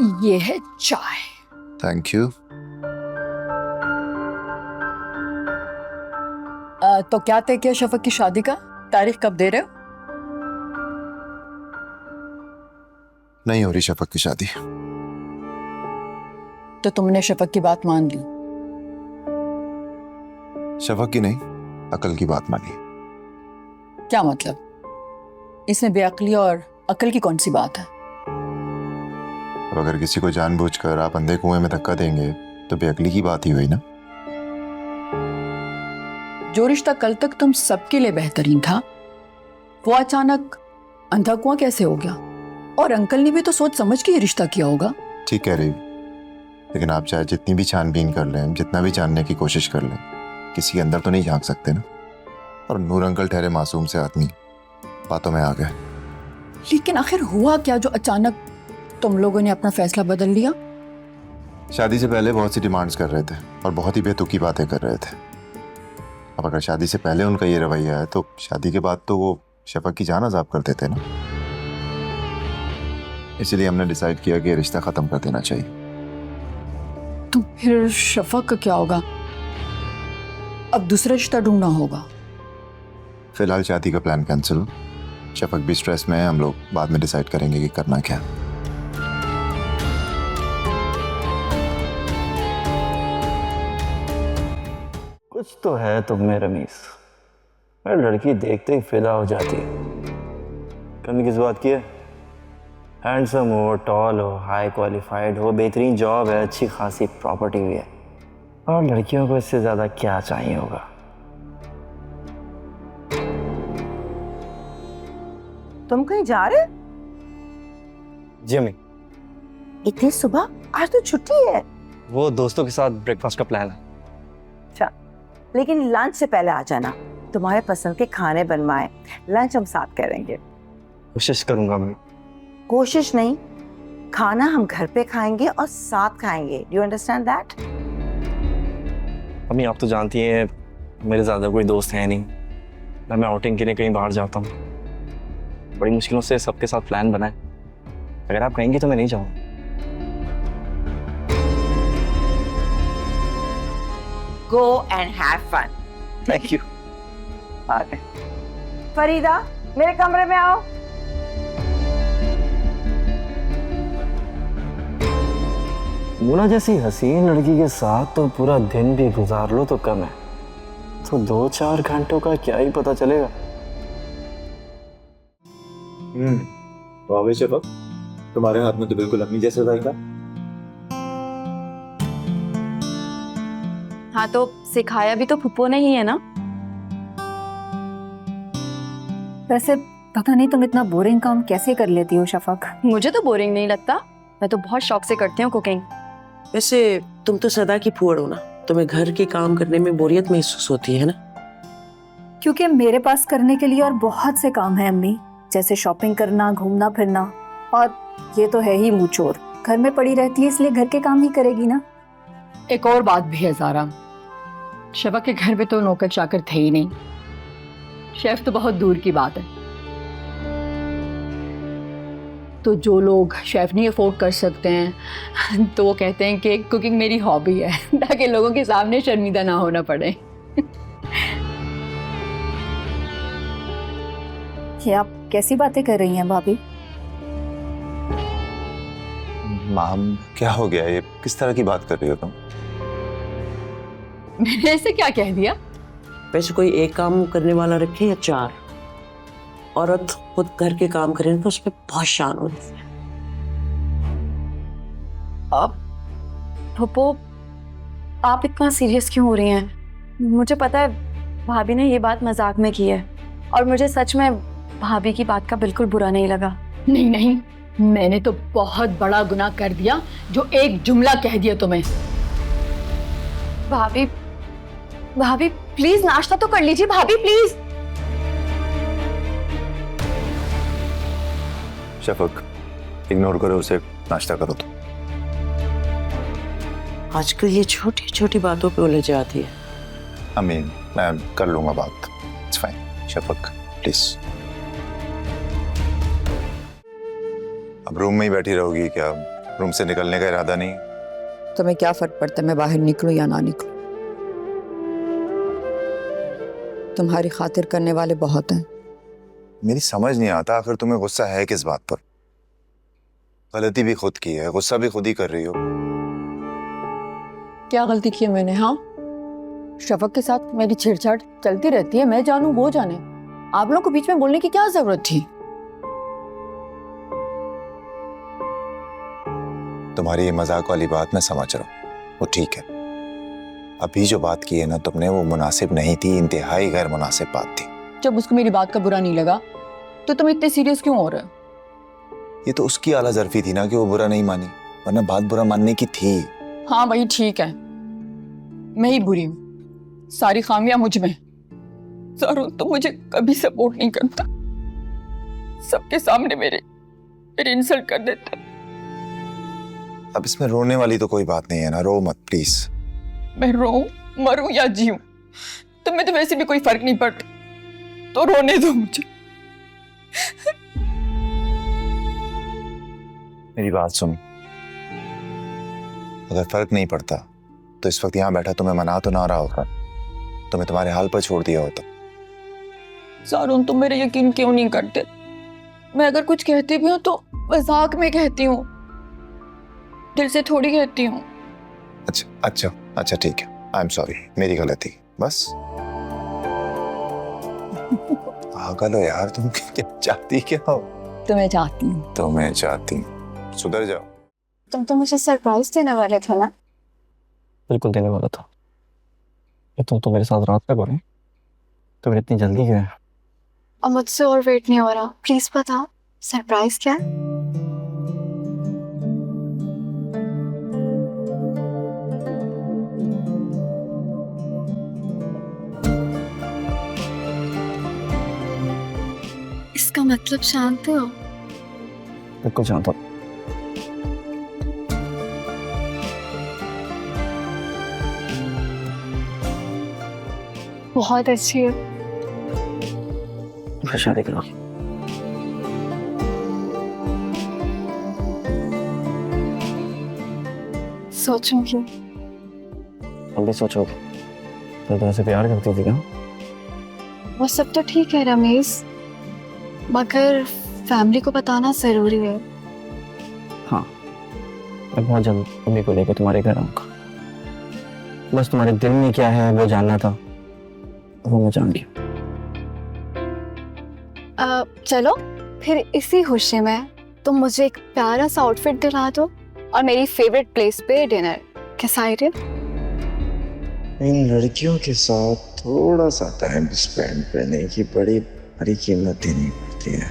ये है चाय। Thank you. तो क्या तय किया शफक की शादी का? तारीख कब दे रहे हो? नहीं हो रही शफक की शादी। तो तुमने शफक की बात मान ली? शफक की नहीं, अकल की बात मानी। क्या मतलब? इसमें बेअक्ली और अकल की कौन सी बात है? अब अगर किसी को जानबूझकर आप अंधे कुएं में धक्का देंगे तो बेअक्ली की बात ही हुई ना। जो रिश्ता कल तक तुम सबके लिए बेहतरीन था, वो अचानक अंधा कुआं कैसे हो गया? और अंकल ने भी तो सोच समझ के ये रिश्ता किया होगा। ठीक कह रही, लेकिन आप चाहे जितनी भी छानबीन कर लें, जितना भी जानने की कोशिश कर लें, किसी के अंदर तो नहीं झांक सकते ना। और नूर अंकल ठहरे मासूम से आदमी बातों में आ गए। लेकिन आखिर हुआ क्या जो अचानक तुम लोगों ने अपना फैसला बदल लिया? शादी से पहले बहुत सी डिमांड्स कर रहे थे और बहुत ही बेतुकी बातें कर रहे थे। अब अगर शादी से पहले उनका ये रवैया है तो शादी के बाद तो वो शफक की जान अजाब कर देते ना। इसलिए हमने डिसाइड किया कि ये रिश्ता खत्म कर देना चाहिए। तो फिर शफक का क्या होगा? अब दूसरा रिश्ता ढूंढना होगा। फिलहाल शादी का प्लान कैंसिल। शफक भी स्ट्रेस में है, हम लोग बाद में डिसाइड करेंगे कि करना क्या। कुछ तो है तुम में रमीस। मैं लड़की देखते ही फिदा हो जाती है। कमी किस बात की है? हैंडसम हो, टॉल हो, हाई क्वालिफाइड हो, बेहतरीन जॉब है, अच्छी खासी प्रॉपर्टी भी है, और लड़कियों को इससे ज्यादा क्या चाहिए होगा? तुम कहीं जा रहे? जी अम्मी, इतनी सुबह? आज तो छुट्टी है। वो दोस्तों के साथ ब्रेकफास्ट का प्लान है। अच्छा, लेकिन लंच से पहले आ जाना। तुम्हारे पसंद के खाने बनवाए, लंच हम साथ करेंगे। कोशिश करूंगा अम्मी। कोशिश नहीं, खाना हम घर पे खाएंगे और साथ खाएंगे। You understand that? अम्मी आप तो जानती हैं मेरे ज़्यादा कोई दोस्त है नहीं, ना मैं आउटिंग के लिए कहीं बाहर जाता हूँ। बड़ी मुश्किलों से सबके साथ प्लान बना है। अगर आप कहेंगे तो मैं नहीं जाऊँगा। Go and have fun. Thank you. Farida, मेरे कमरे में आओ। मुना जैसी हसीन लड़की के साथ तो पूरा दिन भी गुजार लो तो कम है, तो 2-4 घंटों का क्या ही पता चलेगा। तो आवे शफक, तुम्हारे हाथ में तो बिल्कुल अम्मी जैसा जाएगा। हाँ तो सिखाया भी तो फुप्पो ने ही है ना। वैसे पता नहीं तुम इतना बोरिंग काम कैसे कर लेती हो शफक। मुझे तो बोरिंग नहीं लगता, मैं तो बहुत शौक से करती हूँ कुकिंग। वैसे तुम तो सदा की फूहड़ हो ना, तुम्हें घर के काम करने में बोरियत महसूस होती है ना? क्योंकि मेरे पास करने के लिए और बहुत से काम है अम्मी, जैसे शॉपिंग करना, घूमना फिरना, और ये तो है ही मुंह चोर। घर में पड़ी रहती है इसलिए घर के काम ही करेगी ना। एक और बात भी है ज़ारा, शफक के घर में तो नौकर चाकर थे ही नहीं। शेफ तो बहुत दूर की बात है। तो जो लोग शेफ नहीं अफोर्ड कर सकते हैं तो वो कहते हैं कि कुकिंग मेरी हॉबी है, ताकि लोगों के सामने शर्मिंदा ना होना पड़े। ये आप कैसी बातें कर रही हैं भाभी? माम क्या हो गया, ये किस तरह की बात कर रही हो तुम? मैंने ऐसे क्या कह दिया? वैसे कोई एक काम करने वाला रखे या 4? औरत खुद घर के काम करे तो उसमें बहुत शान होती है। अब फुप्पो आप इतना सीरियस क्यों हो रही हैं? मुझे पता है भाभी ने ये बात मजाक में की है, और मुझे सच में भाभी की बात का बिल्कुल बुरा नहीं लगा। नहीं नहीं, मैंने तो बहुत बड़ा गुनाह कर दिया जो एक जुमला कह दिया तुम्हें। भाभी भाभी प्लीज नाश्ता तो कर लीजिए भाभी, प्लीज। शफक इग्नोर करो उसे, नाश्ता करो तुम। आजकल ये छोटी छोटी बातों पे उलझ जाती है। अमीन मैं कर लूंगा बात, इट्स फाइन। शफक प्लीज। अब रूम में ही बैठी रहोगी क्या? रूम से निकलने का इरादा नहीं? तुम्हें क्या फर्क पड़ता है मैं बाहर निकलूं या ना निकलूं? तुम्हारी खातिर करने वाले बहुत हैं। मेरी समझ नहीं आता आखिर तुम्हें गुस्सा है किस बात पर? गलती भी खुद की है, गुस्सा भी खुद ही कर रही हो। क्या गलती की है मैंने? हाँ, शफक के साथ मेरी छेड़छाड़ चलती रहती है, मैं जानूं वो जाने। आप लोगों को बीच में बोलने की क्या जरूरत थी? तुम्हारी ये मजाक वाली बात मैं समझ रहा हूँ, वो ठीक है। अभी जो बात की है ना तुमने, वो मुनासिब नहीं थी, इंतहाई गैर मुनासिब बात थी। जब उसको मेरी बात का बुरा नहीं लगा तो तुम इतने सीरियस क्यों हो रहे हो? ये तो उसकी आला जरफी थी ना कि वो बुरा नहीं मानी, वरना बात बुरा मानने की थी। हाँ भाई ठीक है, मैं ही बुरी हूँ, सारी खामियां मुझ में। जरूर तो मुझे कभी सपोर्ट नहीं करता, सबके सामने मेरे इंसल्ट कर देता। अब इसमें रोने वाली तो कोई बात नहीं है ना, रो मत प्लीज। मैं रोऊं, मरूं या जीऊं, तुम्हें तो वैसे भी कोई फर्क नहीं पड़ता, तो रोने दो मुझे। मेरी बात सुन, अगर फर्क नहीं पड़ता तो इस वक्त यहाँ बैठा तुम्हें मना तो ना रहा होगा, तुम्हें तुम्हारे हाल पर छोड़ दिया होता। सारून तुम मेरे यकीन क्यों नहीं करते? मैं अगर कुछ कहती भी हूँ तो मजाक में कहती हूँ, दिल से थोड़ी कहती हूँ। अच्छा अच्छा अच्छा ठीक है, आई एम सॉरी, मेरी गलती बस। पागल हो यार तुम, क्या चाहती क्या हो? तुम्हें चाहती हूँ। तुम्हें चाहती हूँ, सुधर जाओ। तुम तो मुझे सरप्राइज देने वाले थे ना? बिल्कुल देने वाला था। ये तुम तो मेरे साथ रात तक हो रहे, तुम्हें इतनी जल्दी क्यों है? अब मुझसे और वेट नहीं हो रहा, प्लीज बताओ सरप्राइज क्या है? इसका मतलब शांत हो? बिल्कुल जानता हूँ। बहुत अच्छी है। फिर शादी करो। सोचूंगी। अब भी सोचोगे? तो तुमसे प्यार करती थी क्या? वो सब तो ठीक है रमेश, मगर फैमिली को बताना जरूरी है। हाँ, मैं बहुत जल्द मम्मी को लेकर तुम्हारे घर आऊंगा। बस तुम्हारे दिल में क्या है वो जानना था, वो मैं जान लिया। चलो फिर इसी खुशी में तुम मुझे एक प्यारा सा आउटफिट दिला दो और मेरी फेवरेट प्लेस पे डिनर। कैसा आइडिया? इन लड़कियों के साथ थोड़ा सा टाइम स्पेंड करने की बड़ी भारी कीमत देनी पड़ती है।